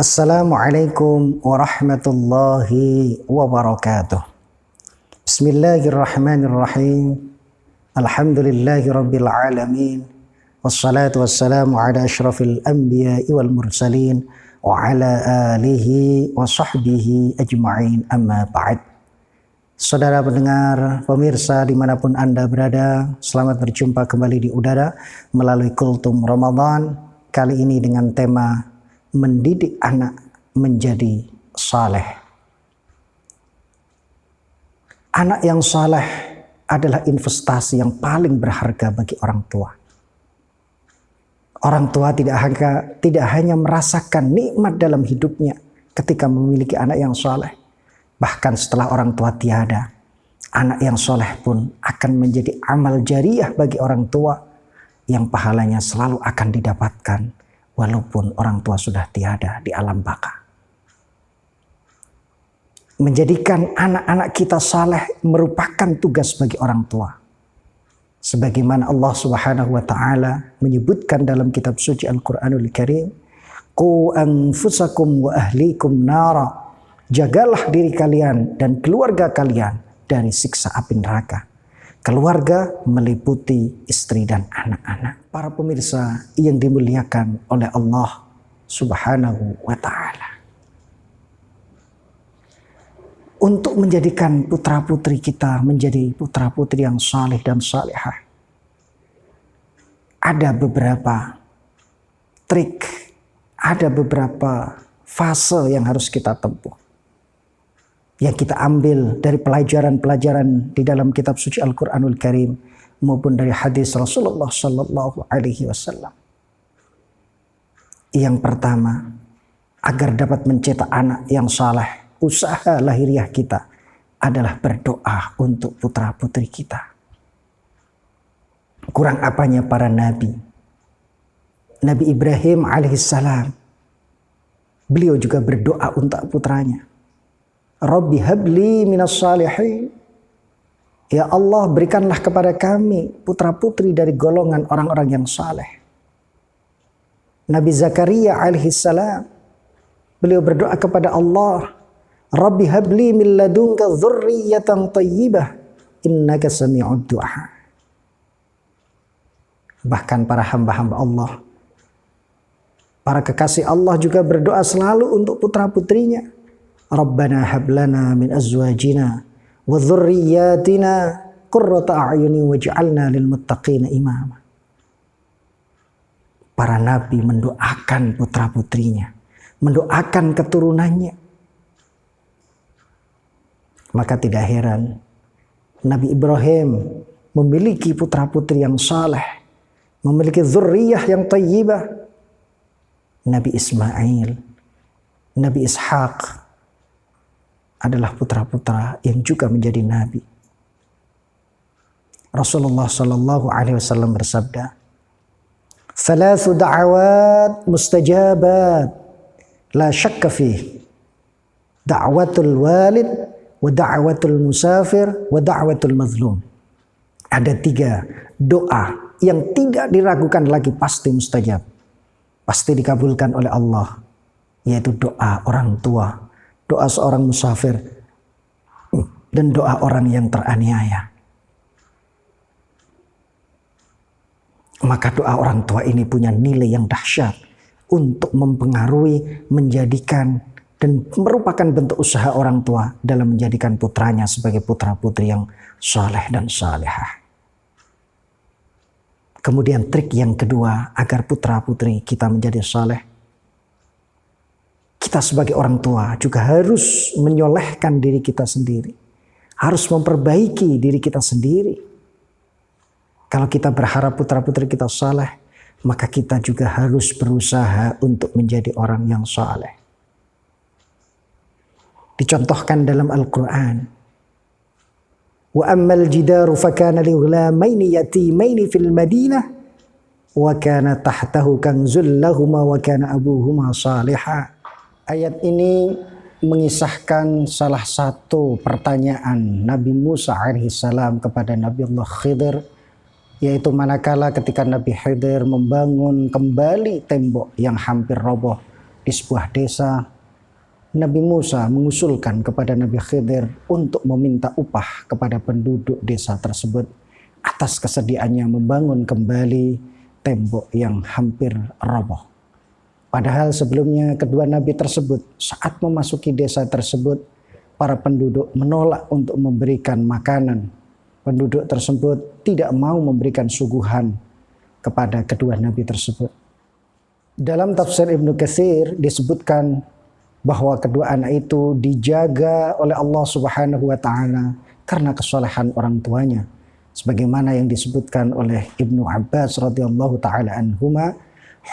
Assalamualaikum warahmatullahi wabarakatuh. Bismillahirrahmanirrahim. Alhamdulillahi rabbil alamin. Wassalatu wassalamu ala asyrafil anbiya'i wal mursalin wa ala alihi wa sahbihi ajma'in, amma ba'd. Saudara pendengar, pemirsa dimanapun Anda berada, selamat berjumpa kembali di udara melalui Kultum Ramadan. Kali ini dengan tema mendidik anak menjadi saleh. Anak yang saleh adalah investasi yang paling berharga bagi orang tua. Orang tua tidak hanya merasakan nikmat dalam hidupnya ketika memiliki anak yang saleh. Bahkan setelah orang tua tiada, anak yang saleh pun akan menjadi amal jariah bagi orang tua yang pahalanya selalu akan didapatkan walaupun orang tua sudah tiada di alam baka. Menjadikan anak-anak kita saleh merupakan tugas bagi orang tua. Sebagaimana Allah Subhanahu wa taala menyebutkan dalam kitab suci Al-Qur'anul Karim, "Qu anfusakum wa ahlikum nara." Jagalah diri kalian dan keluarga kalian dari siksa api neraka. Keluarga meliputi istri dan anak-anak. Para pemirsa yang dimuliakan oleh Allah Subhanahu wa ta'ala. Untuk menjadikan putra-putri kita menjadi putra-putri yang saleh dan salihah, ada beberapa trik, ada beberapa fase yang harus kita tempuh. Yang kita ambil dari pelajaran-pelajaran di dalam kitab suci Al-Quranul Karim maupun dari hadis Rasulullah Sallallahu Alaihi Wasallam. Yang pertama, agar dapat mencetak anak yang saleh, usaha lahiriah kita adalah berdoa untuk putra-putri kita. Kurang apanya para nabi. Nabi Ibrahim alaihissalam, beliau juga berdoa untuk putranya. Rabbi habli minas salihin. Ya Allah, berikanlah kepada kami putra-putri dari golongan orang-orang yang saleh. Nabi Zakaria alaihissalam, beliau berdoa kepada Allah, Rabbi habli min ladunka dzurriyyatan thayyibah innaka sami'ud du'a. Bahkan para hamba-hamba Allah, para kekasih Allah juga berdoa selalu untuk putra-putrinya. Rabbana hablana min azwajina wa dhurriyyatina qurrata a'yunin waj'alna lil muttaqina imama. Para nabi mendoakan putra-putrinya, mendoakan keturunannya. Maka tidak heran Nabi Ibrahim memiliki putra-putri yang saleh, memiliki zurriyah yang thayyibah. Nabi Ismail, Nabi Ishaq adalah putra-putra yang juga menjadi nabi. Rasulullah Sallallahu Alaihi Wasallam bersabda, "Thalathu da'awat mustajabat, la syakka fih, da'watul walid, wa da'watul musafir, wa da'watul mazlum." Ada 3 doa yang tidak diragukan lagi pasti mustajab, pasti dikabulkan oleh Allah, yaitu doa orang tua, doa seorang musafir, dan doa orang yang teraniaya. Maka doa orang tua ini punya nilai yang dahsyat untuk mempengaruhi, menjadikan, dan merupakan bentuk usaha orang tua dalam menjadikan putranya sebagai putra-putri yang saleh dan salihah. Kemudian trik yang kedua agar putra-putri kita menjadi saleh, kita sebagai orang tua juga harus menyolehkan diri kita sendiri. Harus memperbaiki diri kita sendiri. Kalau kita berharap putra-putri kita saleh, maka kita juga harus berusaha untuk menjadi orang yang saleh. Dicontohkan dalam Al-Quran. Wa ammal jidaru fakana li ghulamaini yatimaini fil Madinah wa kana tahtahu kanzul lahuma wa kana abuhuma salihah. Ayat ini mengisahkan salah satu pertanyaan Nabi Musa alaihissalam kepada Nabi Allah Khidir, yaitu manakala ketika Nabi Khidir membangun kembali tembok yang hampir roboh di sebuah desa, Nabi Musa mengusulkan kepada Nabi Khidir untuk meminta upah kepada penduduk desa tersebut atas kesediaannya membangun kembali tembok yang hampir roboh. Padahal sebelumnya kedua nabi tersebut saat memasuki desa tersebut, para penduduk menolak untuk memberikan makanan. Penduduk tersebut tidak mau memberikan suguhan kepada kedua nabi tersebut. Dalam tafsir Ibnu Katsir disebutkan bahwa kedua anak itu dijaga oleh Allah Subhanahu wa taala karena kesalehan orang tuanya. Sebagaimana yang disebutkan oleh Ibnu Abbas radhiyallahu taala anhuma,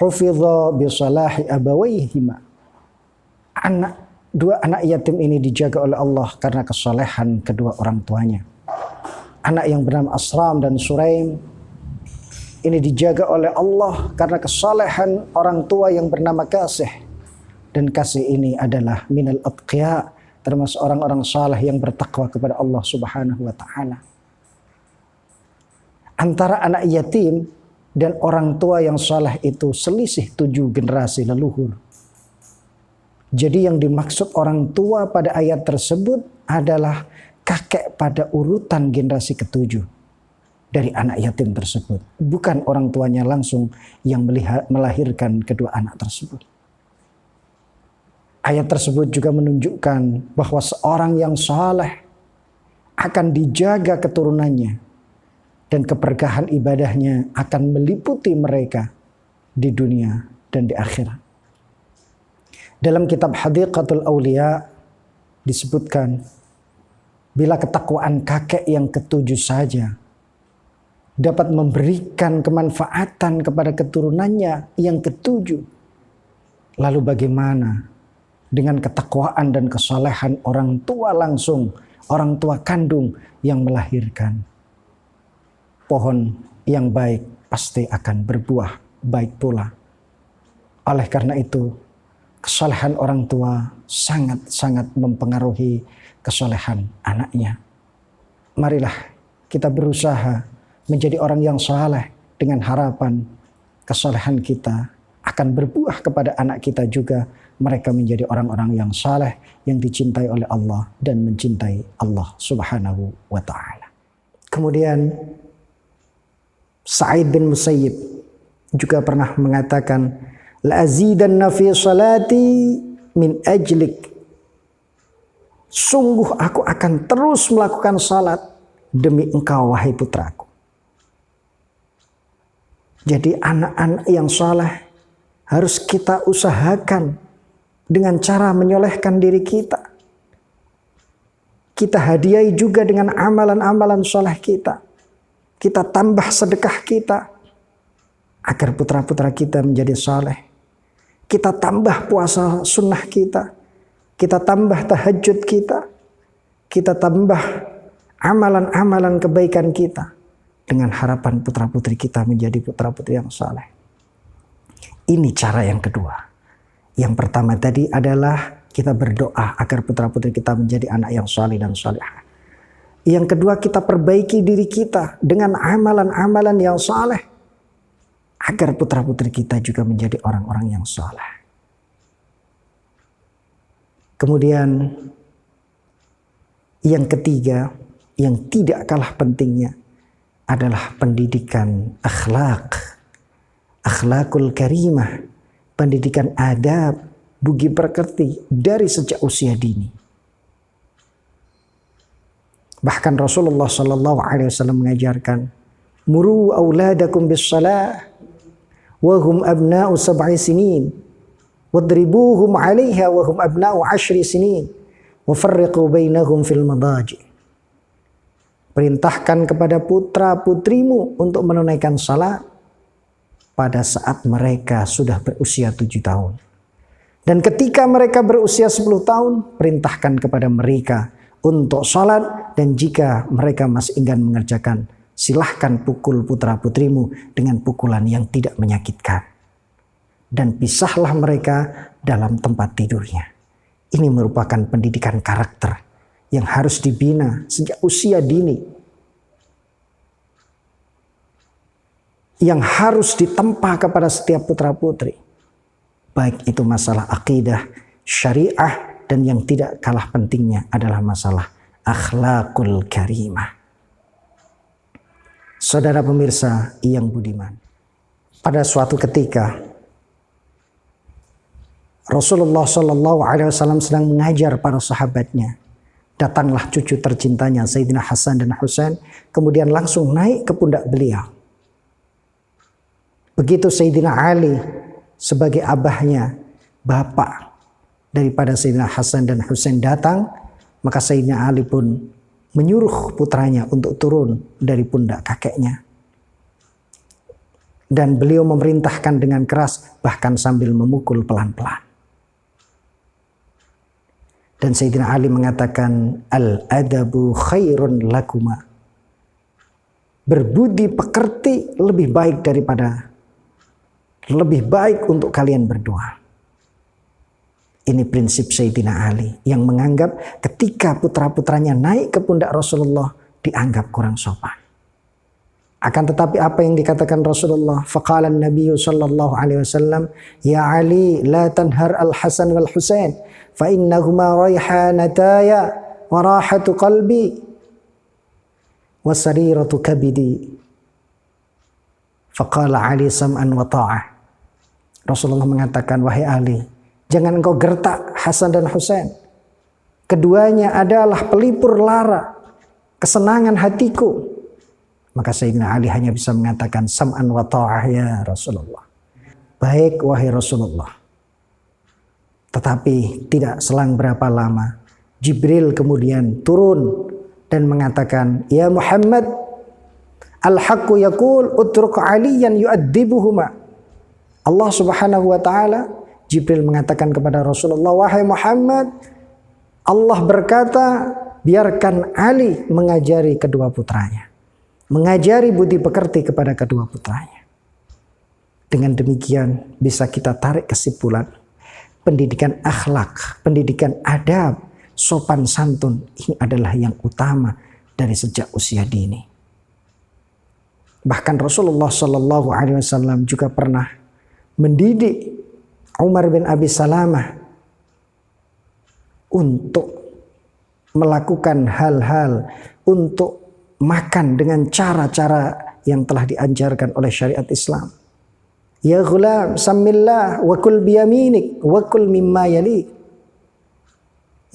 hufidha bi salahi abawayhima. Dua anak yatim ini dijaga oleh Allah karena kesalehan kedua orang tuanya. Anak yang bernama Asram dan Suraim ini dijaga oleh Allah karena kesalehan orang tua yang bernama Kasih. Dan Kasih ini adalah minal atqiya, termasuk orang-orang saleh yang bertakwa kepada Allah Subhanahu wa taala. Antara anak yatim dan orang tua yang saleh itu selisih 7 generasi leluhur. Jadi yang dimaksud orang tua pada ayat tersebut adalah kakek pada urutan generasi ke-7 dari anak yatim tersebut. Bukan orang tuanya langsung yang melahirkan kedua anak tersebut. Ayat tersebut juga menunjukkan bahwa seorang yang saleh akan dijaga keturunannya dan keberkahan ibadahnya akan meliputi mereka di dunia dan di akhirat. Dalam kitab Hadiqatul Aulia disebutkan, bila ketakwaan kakek yang ke-7 saja dapat memberikan kemanfaatan kepada keturunannya yang ke-7, lalu bagaimana dengan ketakwaan dan kesalehan orang tua langsung, orang tua kandung yang melahirkan? Pohon yang baik pasti akan berbuah baik pula. Oleh karena itu, kesalehan orang tua sangat-sangat mempengaruhi kesalehan anaknya. Marilah kita berusaha menjadi orang yang saleh dengan harapan kesalehan kita akan berbuah kepada anak kita juga. Mereka menjadi orang-orang yang saleh, yang dicintai oleh Allah dan mencintai Allah Subhanahu wa taala. Kemudian Sa'id bin Musayyib juga pernah mengatakan, la azidanna fi salati min ajlik. Sungguh aku akan terus melakukan salat demi engkau wahai putraku. Jadi anak-anak yang saleh harus kita usahakan dengan cara menyolehkan diri kita. Kita hadiahi juga dengan amalan-amalan soleh kita. Kita tambah sedekah kita agar putra-putra kita menjadi soleh. Kita tambah puasa sunnah kita. Kita tambah tahajud kita. Kita tambah amalan-amalan kebaikan kita. Dengan harapan putra-putri kita menjadi putra-putri yang soleh. Ini cara yang kedua. Yang pertama tadi adalah kita berdoa agar putra-putri kita menjadi anak yang saleh dan salihah. Yang kedua, kita perbaiki diri kita dengan amalan-amalan yang saleh agar putra-putri kita juga menjadi orang-orang yang saleh. Kemudian yang ketiga, yang tidak kalah pentingnya adalah pendidikan akhlak, akhlakul karimah, pendidikan adab, budi pekerti dari sejak usia dini. Bahkan Rasulullah Sallallahu Alaihi Wasallam mengajarkan, muru auladakum bis salah, wahum abna'u sab'i sinin, wadribuhum 'alaiha wahum abna'u 10 sinin, wafarriqu bainahum fil madaji. Perintahkan kepada putra-putrimu untuk menunaikan salat pada saat mereka sudah berusia 7 tahun. Dan ketika mereka berusia 10 tahun, perintahkan kepada mereka untuk salat. Dan jika mereka masih enggan mengerjakan, silahkan pukul putra-putrimu dengan pukulan yang tidak menyakitkan. Dan pisahlah mereka dalam tempat tidurnya. Ini merupakan pendidikan karakter yang harus dibina sejak usia dini. Yang harus ditempa kepada setiap putra-putri. baik itu masalah akidah, syariah, dan yang tidak kalah pentingnya adalah masalah akhlakul karimah. Saudara pemirsa yang budiman, pada suatu ketika Rasulullah SAW sedang mengajar para sahabatnya. Datanglah cucu tercintanya Sayyidina Hasan dan Husain, kemudian langsung naik ke pundak beliau. Begitu Sayyidina Ali sebagai abahnya, bapak daripada Sayyidina Hasan dan Husain datang, maka Sayyidina Ali pun menyuruh putranya untuk turun dari pundak kakeknya. Dan beliau memerintahkan dengan keras, bahkan sambil memukul pelan-pelan. Dan Sayyidina Ali mengatakan, al-adabu khairun lakuma. Berbudi pekerti lebih baik untuk kalian berdua. Ini prinsip Sayyidina Ali yang menganggap ketika putra-putranya naik ke pundak Rasulullah dianggap kurang sopan. Akan tetapi apa yang dikatakan Rasulullah? Faqala an-nabiy sallallahu alaihi wasallam, ya Ali la tanhar al-Hasan wal Husain fa innahuma raihanataya wa rahatu qalbi wa sariratu kabidi. Faqala Ali sam'an wa ta'ah. Rasulullah mengatakan, wahai Ali, jangan engkau gertak Hasan dan Husain. Keduanya adalah pelipur lara, kesenangan hatiku. Maka Sayyidina Ali hanya bisa mengatakan sam'an wa ta'ah ya Rasulullah. Baik wahai Rasulullah. Tetapi tidak selang berapa lama, Jibril kemudian turun dan mengatakan, ya Muhammad, al-haqqu yaqul utruk aliyan yu'addibuhuma. Allah Subhanahu wa ta'ala, Jibril mengatakan kepada Rasulullah, wahai Muhammad, Allah berkata, biarkan Ali mengajari kedua putranya. Mengajari budi pekerti kepada kedua putranya. Dengan demikian bisa kita tarik kesimpulan, pendidikan akhlak, pendidikan adab, sopan santun, ini adalah yang utama dari sejak usia dini. Bahkan Rasulullah SAW juga pernah mendidik Umar bin Abi Salamah untuk melakukan hal-hal, untuk makan dengan cara-cara yang telah diajarkan oleh syariat Islam. Ya ghulam, samillah wa kul biyaminik wa kul mimma yali.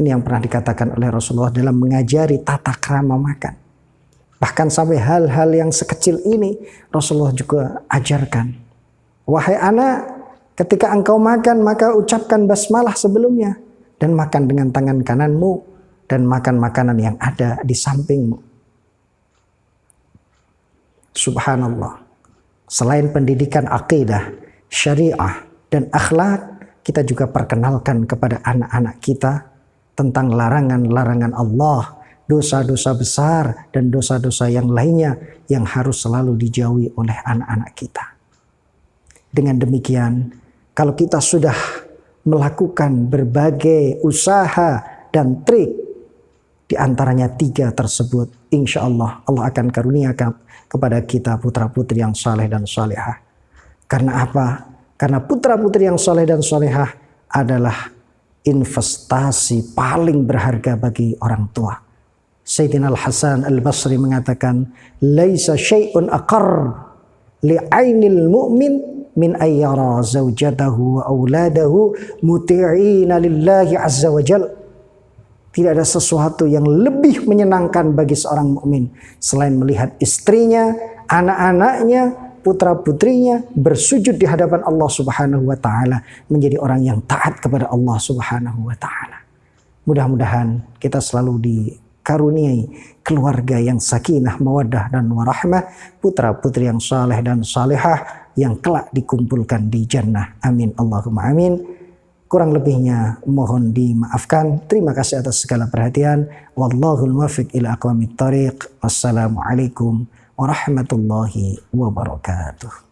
Ini yang pernah dikatakan oleh Rasulullah dalam mengajari tata krama makan. Bahkan sampai hal-hal yang sekecil ini Rasulullah juga ajarkan. Wahai anak, ketika engkau makan maka ucapkan basmalah sebelumnya. Dan makan dengan tangan kananmu. Dan makan makanan yang ada di sampingmu. Subhanallah. Selain pendidikan akidah, syariah, dan akhlak, kita juga perkenalkan kepada anak-anak kita tentang larangan-larangan Allah, dosa-dosa besar, dan dosa-dosa yang lainnya yang harus selalu dijauhi oleh anak-anak kita. Dengan demikian, kalau kita sudah melakukan berbagai usaha dan trik, di antaranya 3 tersebut, insya Allah akan karuniakan kepada kita putra-putri yang saleh dan salehah. Karena apa? Karena putra-putri yang saleh dan salehah adalah investasi paling berharga bagi orang tua. Sayyidina Al-Hasan Al-Basri mengatakan, laisa syai'un aqar li'ainil mu'min min ayyara zawjatahu wa auladahu muti'ina lillahi azza wa jalla. Tidak ada sesuatu yang lebih menyenangkan bagi seorang mukmin selain melihat istrinya, anak-anaknya, putra-putrinya bersujud di hadapan Allah Subhanahu wa taala, menjadi orang yang taat kepada Allah Subhanahu wa taala. Mudah-mudahan kita selalu dikaruniai keluarga yang sakinah, mawaddah dan warahmah, putra-putri yang saleh dan salehah yang kelak dikumpulkan di jannah. Amin Allahumma amin. Kurang lebihnya mohon dimaafkan. Terima kasih atas segala perhatian. Wallahul muwaffiq ila aqwamit thariq. Wassalamualaikum warahmatullahi wabarakatuh.